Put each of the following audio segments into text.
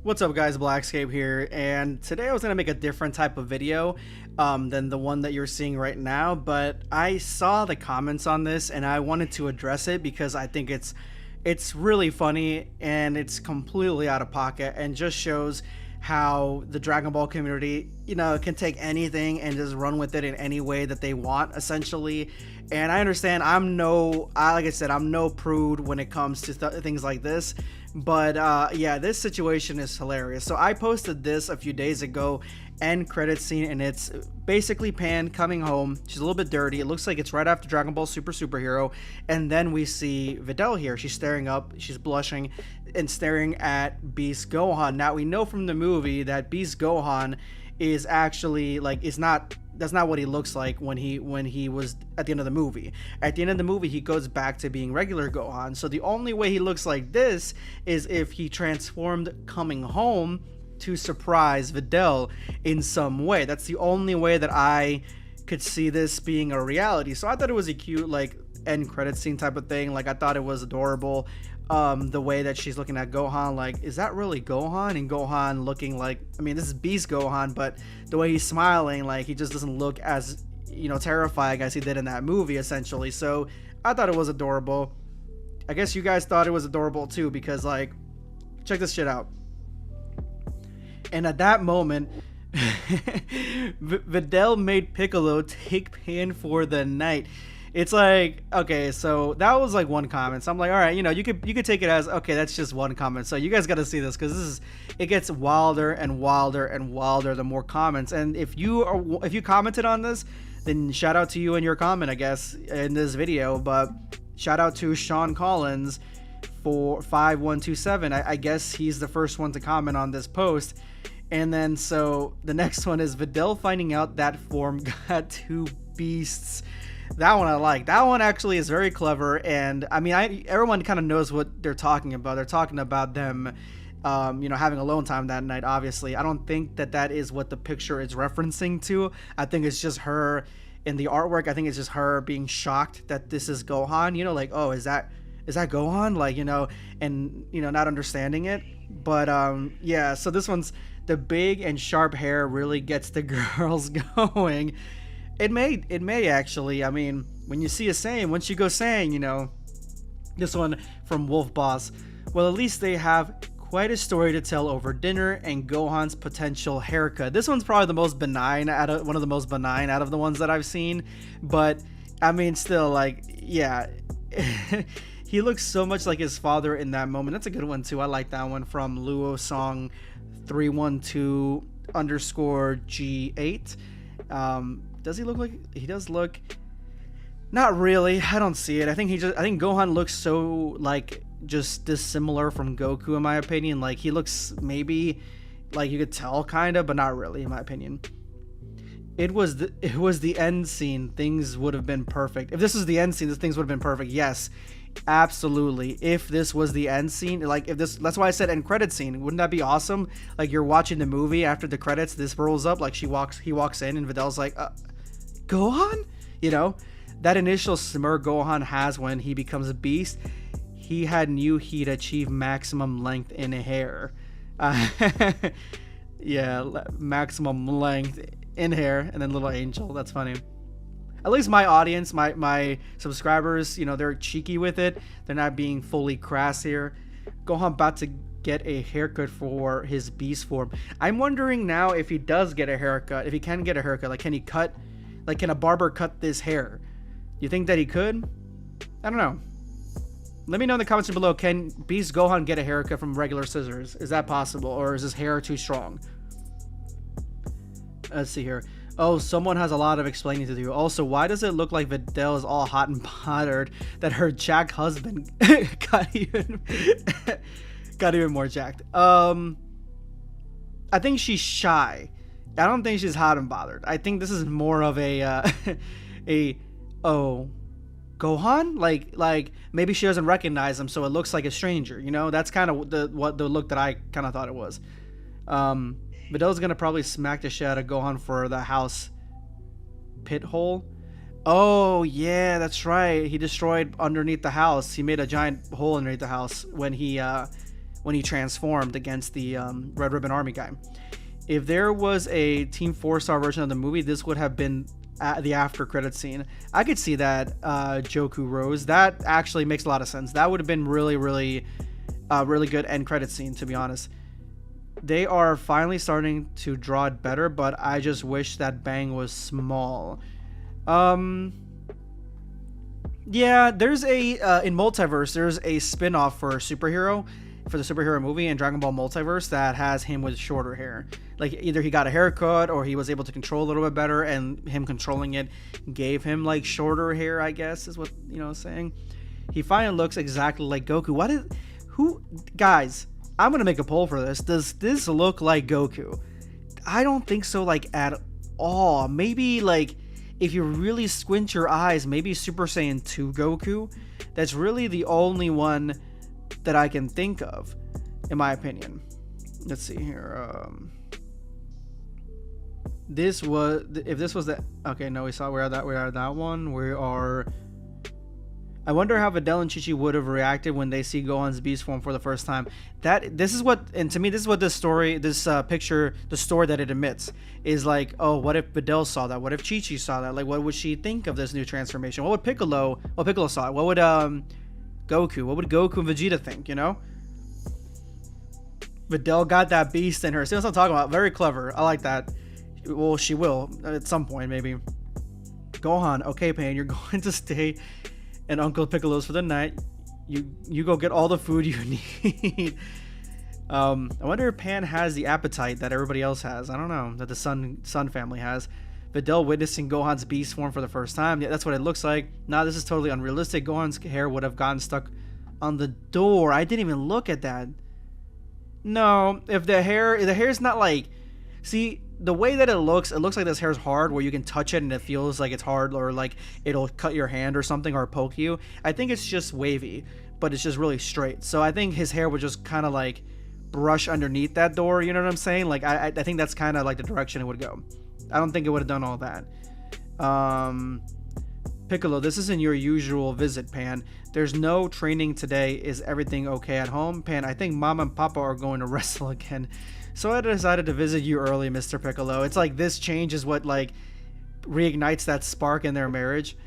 What's up guys, Blackscape here, and today I was going to make a different type of video than the one that you're seeing right now, but I saw the comments on this and I wanted to address it because I think it's really funny and it's completely out of pocket and just shows how the Dragon Ball community, can take anything and just run with it in any way that they want, essentially. And I understand like I said, I'm no prude when it comes to things like this. But yeah, this situation is hilarious. So I posted this a few days ago, end credit scene, and it's basically Pan coming home. She's a little bit dirty. It looks like it's right after Dragon Ball Super Superhero. And then we see Videl here. She's staring up, she's blushing and staring at Beast Gohan. Now we know from the movie that Beast Gohan is actually that's not what he looks like when he was at the end of the movie. At the end of the movie, he goes back to being regular Gohan. So the only way he looks like this is if he transformed coming home to surprise Videl in some way. That's the only way that I could see this being a reality. So I thought it was a cute end credit scene type of thing. I thought it was adorable. The way that she's looking at Gohan, is that really Gohan? And Gohan looking this is Beast Gohan, but the way he's smiling, he just doesn't look as, terrifying as he did in that movie, essentially. So I thought it was adorable. I guess you guys thought it was adorable too, because check this shit out. And at that moment, Videl made Piccolo take Pan for the night. It's okay, so that was one comment. So I'm all right, you could take it as, okay, that's just one comment. So you guys got to see this, because it gets wilder and wilder and wilder the more comments. And if you commented on this, then shout out to you in your comment, I guess, in this video. But shout out to Sean Collins for 5127. I guess he's the first one to comment on this post. And then so the next one is Videl finding out that form got two beasts. That one I like. That one actually is very clever, and everyone kind of knows what they're talking about. They're talking about them, having alone time that night. Obviously, I don't think that is what the picture is referencing to. I think it's just her in the artwork. I think it's just her being shocked that this is Gohan. Oh, is that Gohan? And not understanding it. But yeah. So this one's the big and sharp hair really gets the girls going. It may actually. When you see a saying, once you go saying, this one from Wolf Boss. Well, at least they have quite a story to tell over dinner and Gohan's potential haircut. This one's probably the most benign one of the most benign out of the ones that I've seen. But still, yeah, he looks so much like his father in that moment. That's a good one too. I like that one from Luo Song 312 _ G8. Does he look like he does look? Not really. I don't see it. I think Gohan looks so just dissimilar from Goku, in my opinion. He looks maybe you could tell kind of, but not really, in my opinion. It was the end scene. Things would have been perfect. If this was the end scene, things would have been perfect. Yes, absolutely. If this was the end scene, that's why I said end credit scene. Wouldn't that be awesome? You're watching the movie, after the credits, this rolls up, he walks in and Videl's Gohan? That initial smirk Gohan has when he becomes a beast, he had knew he'd achieve maximum length in hair. Yeah, maximum length in hair, and then little angel. That's funny. At least my audience, my subscribers, they're cheeky with it. They're not being fully crass here. Gohan about to get a haircut for his beast form. I'm wondering now if he does get a haircut, if he can get a haircut. Can he cut? Can a barber cut this hair? You think that he could? I don't know. Let me know in the comments below. Can Beast Gohan get a haircut from regular scissors? Is that possible, or is his hair too strong? Let's see here. Oh, someone has a lot of explaining to do. Also, why does it look like Videl is all hot and bothered that her jacked husband got even more jacked? I think she's shy. I don't think she's hot and bothered. I think this is more of a Gohan? Maybe she doesn't recognize him, so it looks like a stranger. That's kind of the look that I kind of thought it was. Videl's gonna probably smack the shit out of Gohan for the house pit hole. Oh yeah, that's right. He destroyed underneath the house. He made a giant hole underneath the house when he when he transformed against the Red Ribbon Army guy. If there was a Team 4-star version of the movie, this would have been the after credit scene. I could see that Joku Rose. That actually makes a lot of sense. That would have been really, really, really good end credit scene, to be honest. They are finally starting to draw it better, but I just wish that Bang was small. Yeah, there's a in Multiverse, there's a spin-off for the superhero movie in Dragon Ball Multiverse that has him with shorter hair. Like, either he got a haircut or he was able to control a little bit better, and him controlling it gave him like shorter hair, I guess is what, saying. He finally looks exactly like Goku. Guys, I'm gonna make a poll for this. Does this look like Goku? I don't think so, like, at all. Maybe, like, if you really squint your eyes, maybe Super Saiyan 2 Goku. That's really the only one that I can think of, in my opinion. Let's see here. This was, if this was the, okay, no, we're at that one. We are. I wonder how Videl and Chi-Chi would have reacted when they see Gohan's beast form for the first time. This is what this story, this picture, the story that it emits is like, oh, what if Videl saw that? What if Chi-Chi saw that? Like, what would she think of this new transformation? What would Piccolo? Well, Piccolo saw it. What would Goku? What would Goku and Vegeta think? Videl got that beast in her. See what I'm talking about? Very clever. I like that. Well, she will at some point, maybe. Gohan, okay, Pain, you're going to stay and Uncle Piccolo's for the night. You go get all the food you need. I wonder if Pan has the appetite that everybody else has. I don't know, that the Sun family has. Videl witnessing Gohan's beast form for the first time. Yeah, that's what it looks like. Now this is totally unrealistic. Gohan's hair would have gotten stuck on the door. I didn't even look at that. No, if the hair's not like, see, the way that it looks like this hair's hard, where you can touch it and it feels like it's hard, or like it'll cut your hand or something, or poke you. I think it's just wavy, but it's just really straight. So I think his hair would just kind of like brush underneath that door. You know what I'm saying? Like I think that's kind of like the direction it would go. I don't think it would have done all that. Piccolo, this isn't your usual visit, Pan. There's no training today. Is everything okay at home? Pan, I think Mama and Papa are going to wrestle again. So I decided to visit you early, Mr. Piccolo. It's like this change is what like reignites that spark in their marriage.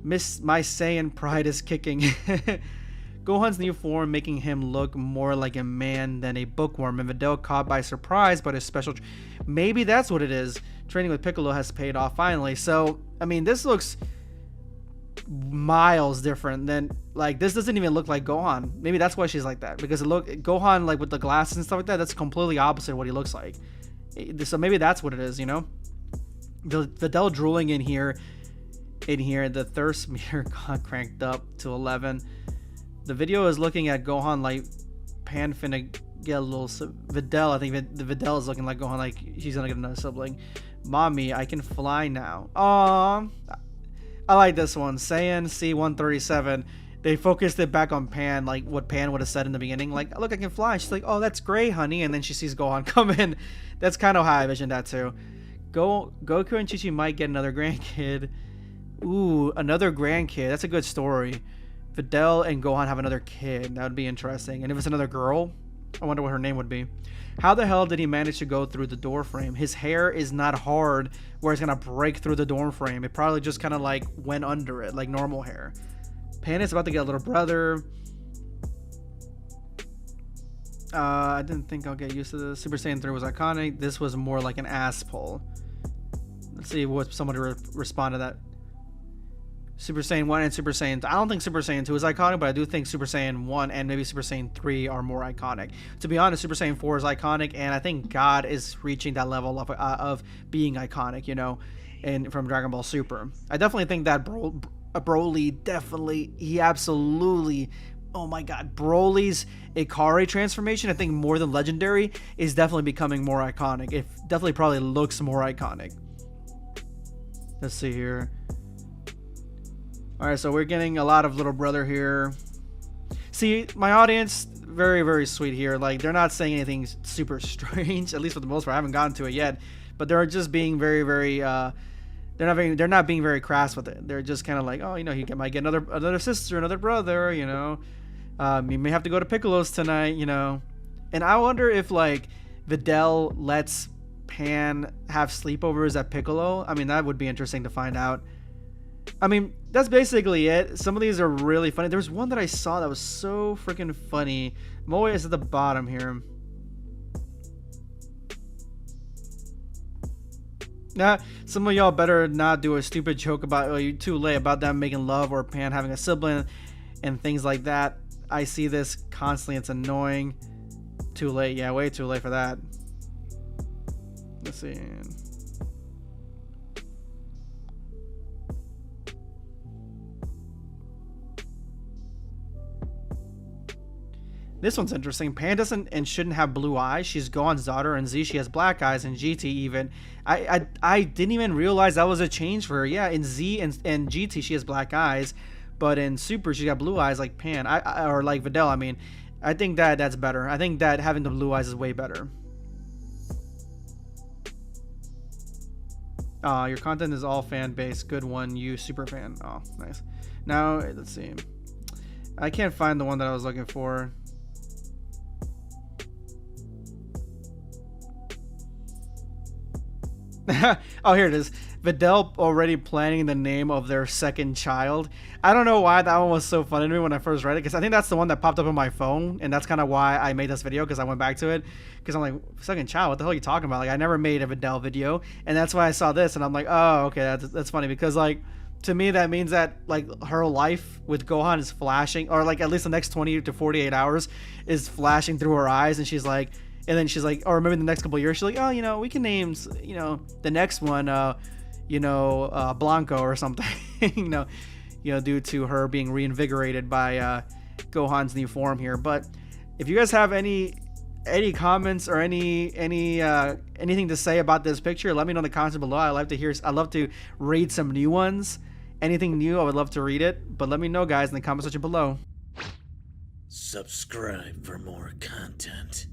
My Saiyan pride is kicking. Gohan's new form making him look more like a man than a bookworm, and Videl caught by surprise by his special. Maybe that's what it is. Training with Piccolo has paid off finally. So I mean, this looks miles different than, like, this doesn't even look like Gohan. Maybe that's why she's like that, because Gohan, like with the glasses and stuff like that, that's completely opposite of what he looks like. So maybe that's what it is, Videl drooling in here, the thirst meter got cranked up to 11. The video is looking at Gohan like Pan finna get a little Videl. I think the Videl is looking like Gohan, like she's gonna get another sibling. Mommy, I can fly now. Aww. I like this one. Saiyan C137. They focused it back on Pan, like what Pan would have said in the beginning. Like, look, I can fly. She's like, oh, that's great, honey. And then she sees Gohan come in. That's kind of how I envisioned that too. Goku and Chi-Chi might get another grandkid. Ooh, another grandkid. That's a good story. Videl and Gohan have another kid. That would be interesting. And if it's another girl, I wonder what her name would be. How the hell did he manage to go through the door frame? His hair is not hard where it's gonna break through the door frame. It probably just kind of like went under it like normal hair. Pan is about to get a little brother. I didn't think I'll get used to this. Super Saiyan 3 was iconic. This was more like an ass pull. Let's see what somebody respond to that. Super Saiyan 1 and Super Saiyan 2. I don't think Super Saiyan 2 is iconic, but I do think Super Saiyan 1 and maybe Super Saiyan 3 are more iconic. To be honest, Super Saiyan 4 is iconic, and I think God is reaching that level of being iconic, and from Dragon Ball Super. I definitely think that Broly definitely, he absolutely, oh my god, Broly's Ikari transformation, I think more than legendary, is definitely becoming more iconic. It definitely probably looks more iconic. Let's see here. Alright, so we're getting a lot of little brother here. See, my audience, very, very sweet here. Like, they're not saying anything super strange, at least for the most part. I haven't gotten to it yet. But they're just being very, very, they're not being very crass with it. They're just kind of like, oh, he might get another sister, another brother, you may have to go to Piccolo's tonight, And I wonder if like Videl lets Pan have sleepovers at Piccolo. I mean, that would be interesting to find out. I mean, that's basically it. Some of these are really funny. There was one that I saw that was so freaking funny. Moe is at the bottom here. Nah, some of y'all better not do a stupid joke about, oh, you too late, about them making love or Pan having a sibling and things like that. I see this constantly. It's annoying. Too late. Yeah, way too late for that. Let's see. This one's interesting. Pan doesn't and shouldn't have blue eyes. She's Gohan's daughter. In Z, she has black eyes. In GT, even. I didn't even realize that was a change for her. Yeah, in Z and GT, she has black eyes. But in Super, she got blue eyes like Pan. Or like Videl, I mean. I think that's better. I think that having the blue eyes is way better. Your content is all fan based. Good one, you super fan. Oh, nice. Now, let's see. I can't find the one that I was looking for. Oh, here it is. Videl already planning the name of their second child. I don't know why that one was so funny to me when I first read it, because I think that's the one that popped up on my phone, and that's kind of why I made this video, because I went back to it, because I'm like, second child, what the hell are you talking about? Like, I never made a Videl video, and that's why I saw this, and I'm like, oh, okay, that's funny, because like, to me, that means that like her life with Gohan is flashing, or like at least the next 20 to 48 hours is flashing through her eyes, and she's like, and then she's like, or maybe the next couple of years, she's like, oh, you know, we can name, you know, the next one, Blanco or something, you know, due to her being reinvigorated by Gohan's new form here. But if you guys have any comments or anything to say about this picture, let me know in the comments below. I'd love to read some new ones. Anything new, I would love to read it. But let me know, guys, in the comment section below. Subscribe for more content.